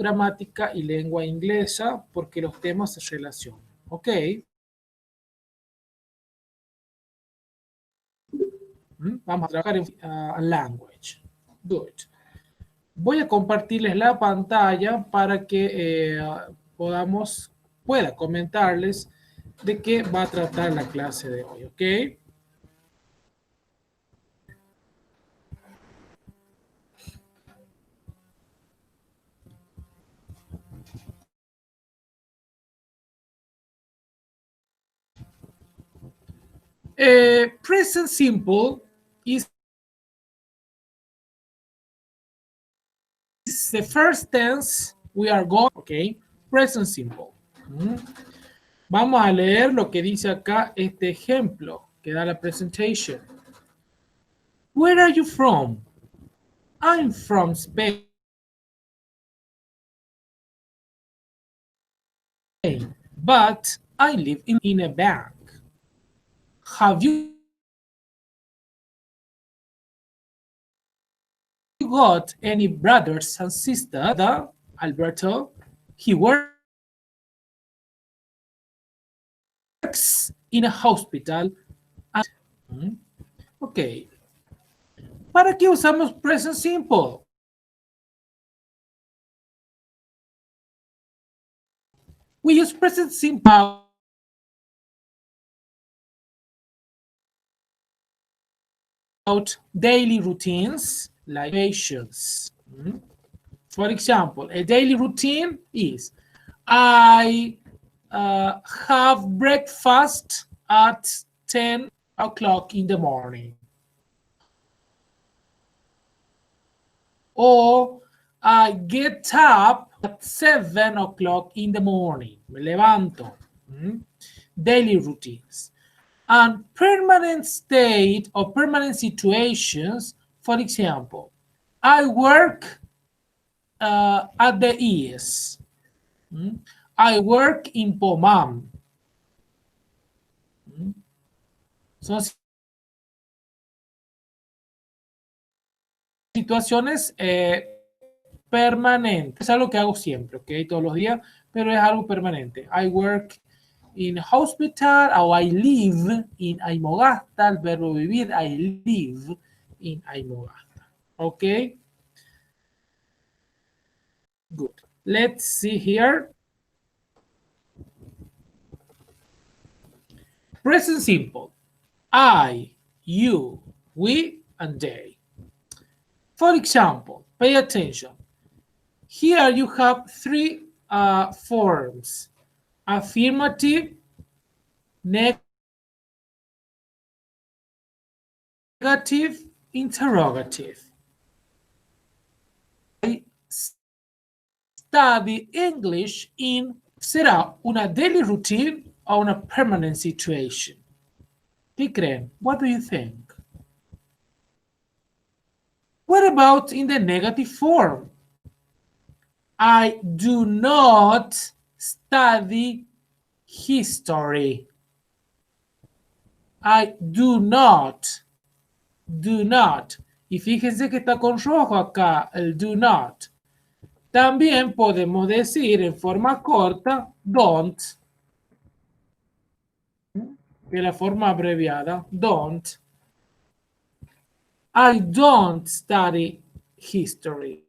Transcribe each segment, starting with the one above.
gramática y lengua inglesa porque los temas se relacionan. ¿Ok? Vamos a trabajar en language. Good. Voy a compartirles la pantalla para que pueda comentarles de qué va a tratar la clase de hoy. ¿Ok? Present simple is the first tense we are going, okay? Present simple. Vamos a leer lo que dice acá este ejemplo que da la presentation. Where are you from? I'm from Spain, but I live in a bank. Have you got any brothers and sisters? Alberto, he works in a hospital. Ok. ¿Para qué usamos present simple? We use present simple about daily routines like patients. For example, a daily routine is I have breakfast at 10 o'clock in the morning. Or I get up at 7 o'clock in the morning. Me levanto. Daily routines. And permanent state or permanent situations, for example, I work at the ES. I work in POMAM. Son situaciones permanentes. Es algo que hago siempre, ¿ok? Todos los días, pero es algo permanente. I work in hospital o I live in Aymogasta. El verbo vivir, I live in Aymogasta. ¿Ok? Good. Let's see here. Present simple. I, you, we, and they. For example, pay attention. Here you have three forms. Affirmative, negative, interrogative. I study English in, ¿será una daily routine o una permanent situation? ¿Qué creen? What do you think? What about in the negative form? I do not study history. I do not. Do not. Y fíjense que está con rojo acá, el do not. También podemos decir en forma corta, don't. Que la forma abreviada, don't. I don't study history.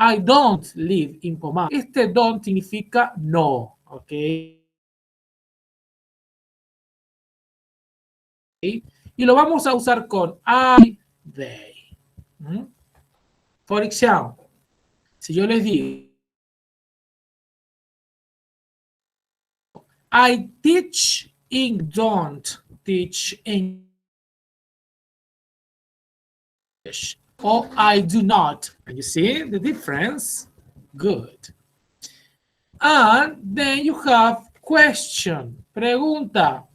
I don't live in Pomar. Este don't significa no, ¿ok? Y lo vamos a usar con I, they. For example, si yo les digo, I teach English, don't teach English. Or I do not. You see the difference? Good. And then you have question, pregunta.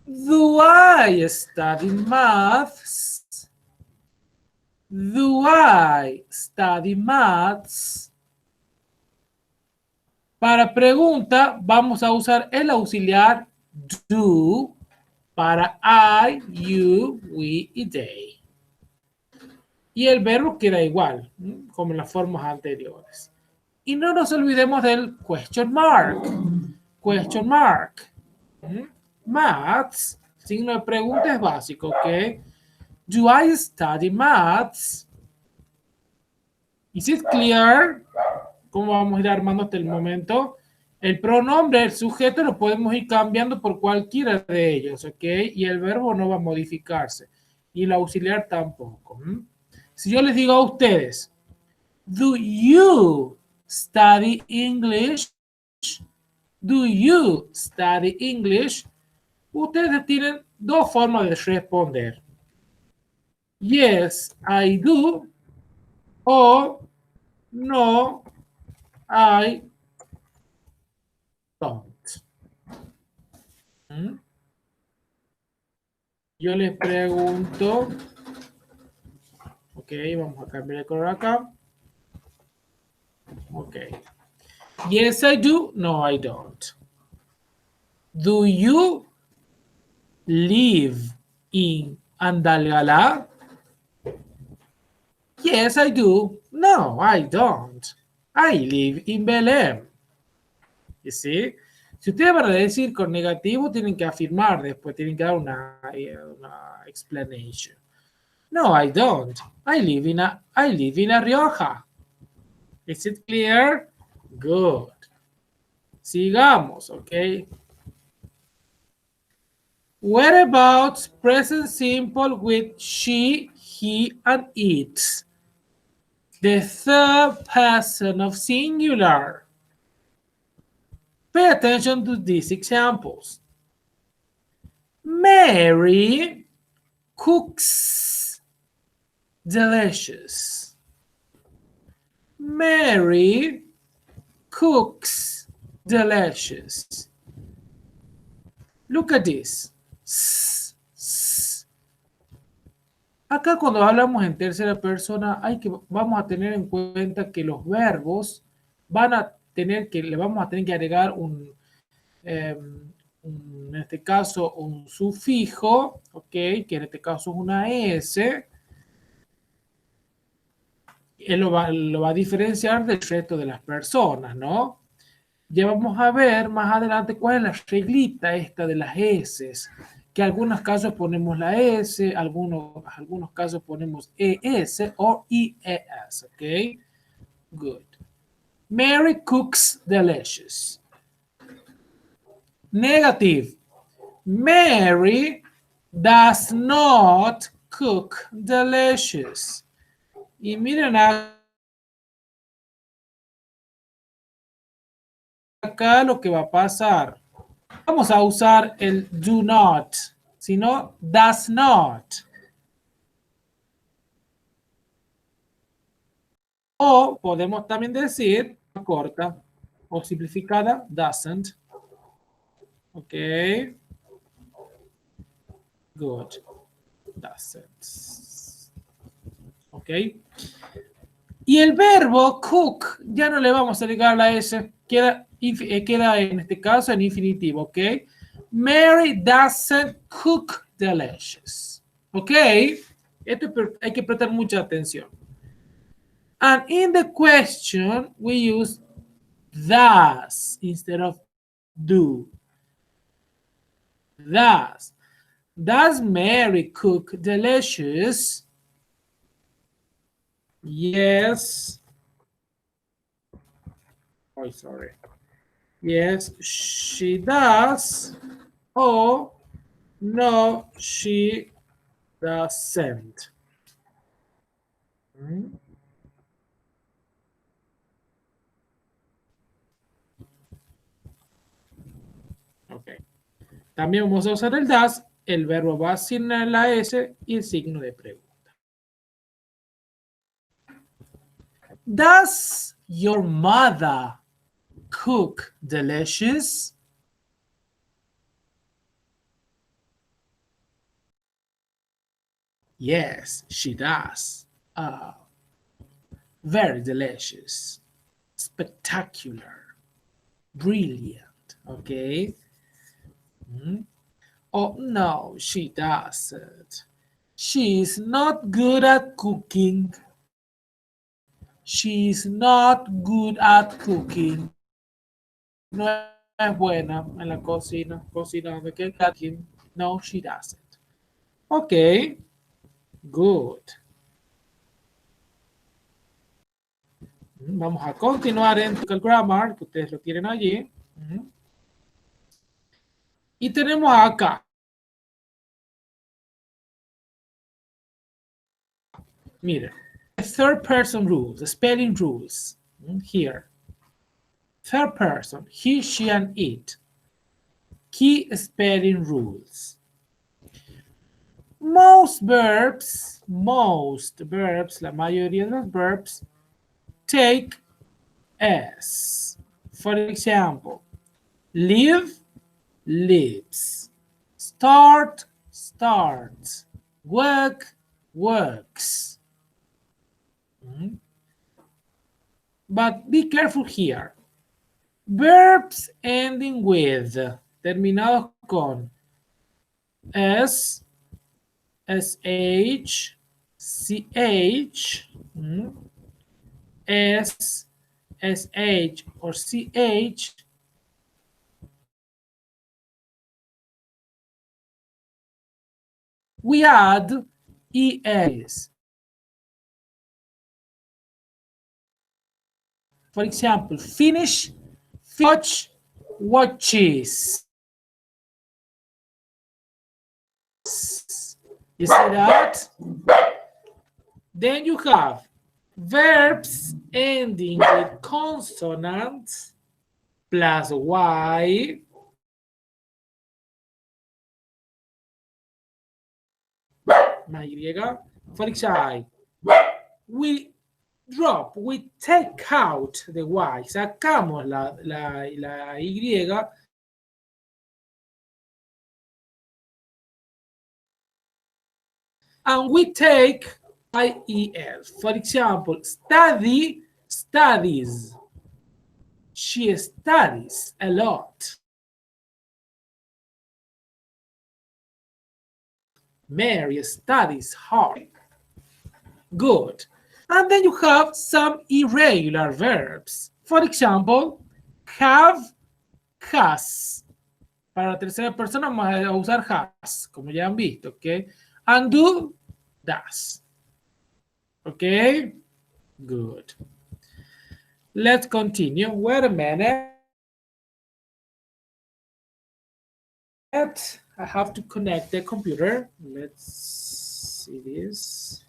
Do I study maths? Do I study maths? Para pregunta vamos a usar el auxiliar do para I, you, we y they. Y el verbo queda igual, como en las formas anteriores. Y no nos olvidemos del question mark. Question mark. Maths, signo de pregunta es básico, ¿ok? Do I study maths? Is it clear? ¿Cómo vamos a ir armando hasta el momento? El pronombre, el sujeto, lo podemos ir cambiando por cualquiera de ellos, ¿ok? Y el verbo no va a modificarse. Y el auxiliar tampoco. Si yo les digo a ustedes, do you study English? Do you study English? Ustedes tienen dos formas de responder. Yes, I do. O no, I don't. Yo les pregunto. Ok, vamos a cambiar el color acá. Ok. Yes, I do. No, I don't. Do you live in Andalgalá? Yes, I do. No, I don't. I live in Belém. You see? Si ustedes van a decir con negativo, tienen que afirmar después, tienen que dar una explanation. No, I don't. I live in La Rioja. Is it clear? Good. Sigamos, okay? What about present simple with she, he, and it? The third person of singular. Pay attention to these examples. Mary cooks delicious. Mary cooks delicious. Look at this. Acá cuando hablamos en tercera persona, vamos a tener en cuenta que los verbos le vamos a tener que agregar en este caso un sufijo, ok, que en este caso es una S. Él lo va a diferenciar del resto de las personas, ¿no? Ya vamos a ver más adelante cuál es la reglita esta de las S, que en algunos casos ponemos la S, algunos casos ponemos ES o IES, ¿ok? Good. Mary cooks delicious. Negative. Mary does not cook delicious. Y miren acá lo que va a pasar. Vamos a usar el do not, sino does not. O podemos también decir corta o simplificada doesn't. Ok. Good. Doesn't. Ok. Y el verbo cook, ya no le vamos a agregar la S, queda en este caso en infinitivo, ¿ok? Mary doesn't cook delicious, ¿ok? Esto hay que prestar mucha atención. And in the question, we use does instead of do. Does Mary cook delicious? Yes. Oh, sorry. Yes, she does. Oh, no, she doesn't. Ok. También vamos a usar el does. El verbo va sin la S y el signo de pregunta. Does your mother cook delicious? Yes, she does. Very delicious. Spectacular. Brilliant. Okay. Oh, no, she doesn't. She's not good at cooking. She's not good at cooking. No es buena en la cocina. Cocinando. ¿Qué cooking? No, she doesn't. Ok, good. Vamos a continuar en Typical Grammar, que ustedes lo tienen allí. Y tenemos acá. Mire, third person rules, spelling rules. Here. Third person, he, she, and it. Key spelling rules. Most verbs, la mayoría de los verbs, take S. For example, live, lives. Start, starts. Work, works. But be careful here. Verbs ending with, terminados con S, SH, CH, S, SH, or CH, we add ES. For example, finish, watch, watches. You see that? Then you have verbs ending with consonants plus Y. For example, we drop, we take out the Y, sacamos la Y. And we take IEL. For example, study, studies. She studies a lot. Mary studies hard. Good. And then you have some irregular verbs. For example, have, has. Para la tercera persona vamos a usar has, como ya han visto, ¿ok? And do, does. Okay? Good. Let's continue. Wait a minute. I have to connect the computer. Let's see this.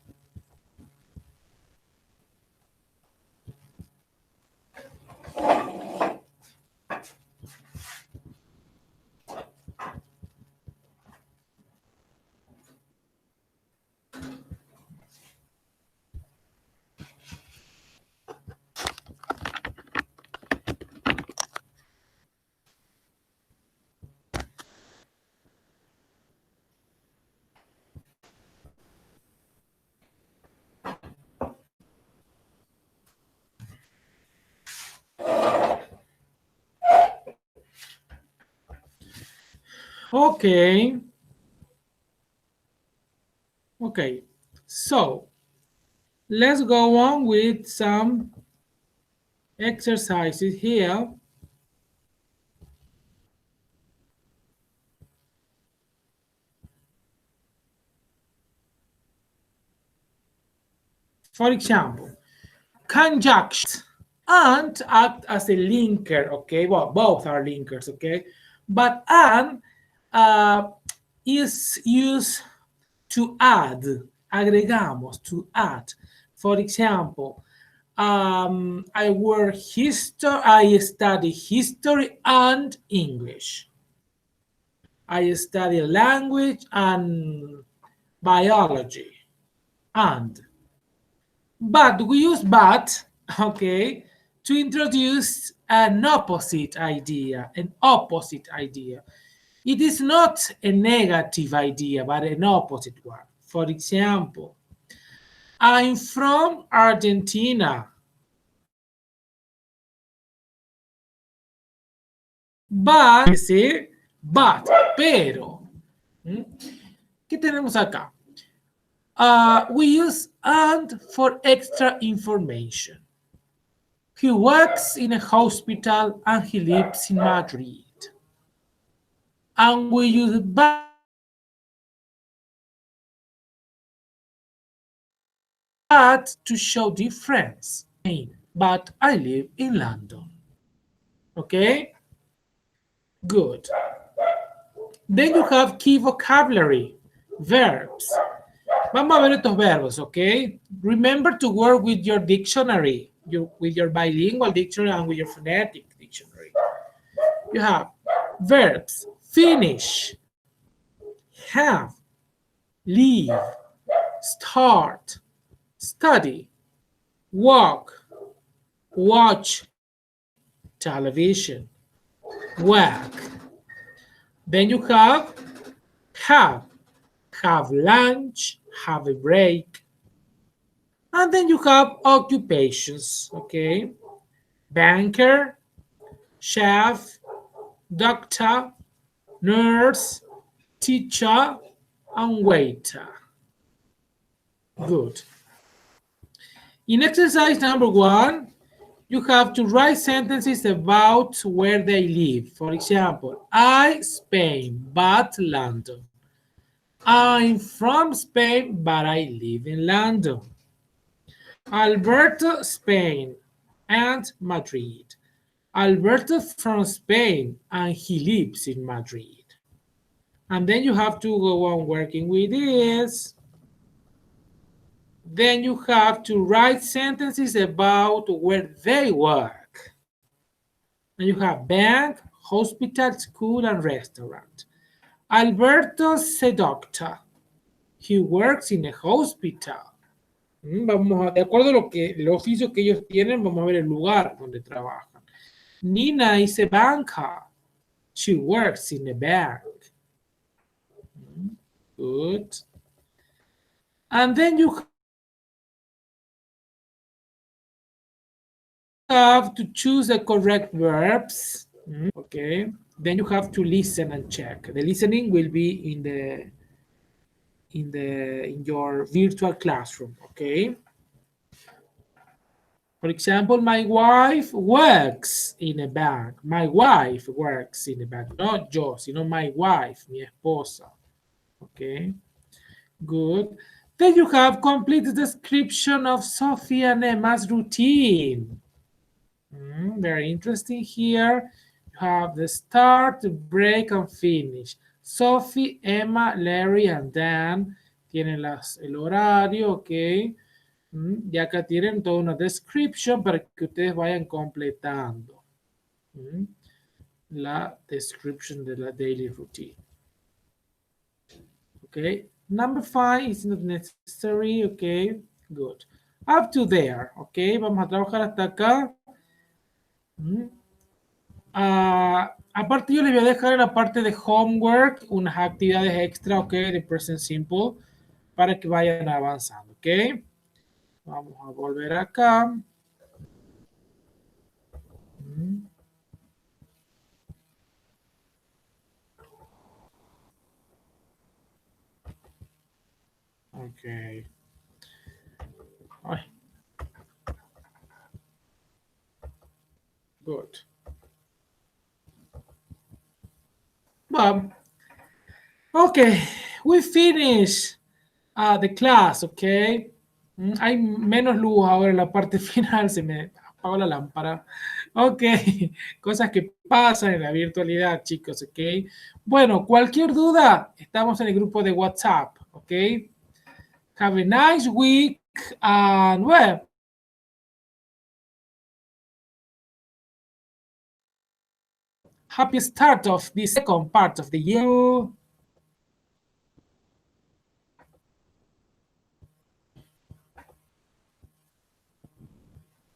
Okay. Okay. So let's go on with some exercises here. For example, conjunction and act as a linker, okay? Well, both are linkers, okay? But and is used to add, agregamos, to add. For example, I study history and English. I study language and biology. And. But we use but, okay, to introduce an opposite idea, It is not a negative idea, but an opposite one. For example, I'm from Argentina. But, you see, but, pero. ¿Qué tenemos acá? We use and for extra information. He works in a hospital and he lives in Madrid. And we use but to show difference. But I live in London. Okay? Good. Then you have key vocabulary, verbs. Vamos a ver estos verbos, okay? Remember to work with your dictionary, with your bilingual dictionary and with your phonetic dictionary. You have verbs, finish, have, leave, start, study, walk, watch television, work. Then you have lunch, have a break. And then you have occupations, okay? Banker, chef, doctor, nurse, teacher, and waiter. Good. In exercise number 1, you have to write sentences about where they live. For example, I Spain, but London. I'm from Spain, but I live in London. Alberto, Spain, and Madrid. Alberto from Spain, and he lives in Madrid. And then you have to go on working with this. Then you have to write sentences about where they work. And you have bank, hospital, school, and restaurant. Alberto's a doctor. He works in a hospital. Vamos a, de acuerdo a el oficio que ellos tienen, vamos a ver el lugar donde trabajan. Nina is a banker. She works in a bank. Good. And then you have to choose the correct verbs. Okay. Then you have to listen and check. The listening will be in your virtual classroom. Okay. For example, my wife works in a bank. My wife works in a bank. Not yo, sino my wife, mi esposa. Okay, good. Then you have complete the description of Sophie and Emma's routine. Very interesting here. You have the start, break, and finish. Sophie, Emma, Larry, and Dan tienen el horario, ok. Y acá tienen toda una description para que ustedes vayan completando la description de la daily routine. Okay, number 5 is not necessary. Okay, good. Up to there. Okay, vamos a trabajar hasta acá. Aparte yo les voy a dejar en la parte de homework unas actividades extra, ok, de present simple para que vayan avanzando, ok. Vamos a volver acá. Ok. Ay. Good. Well, okay, we finish the class, okay. Hay menos luz ahora en la parte final, se me apagó la lámpara. Ok, cosas que pasan en la virtualidad, chicos, ok. Bueno, cualquier duda, estamos en el grupo de WhatsApp, ok. Have a nice week and well. Happy start of the second part of the year.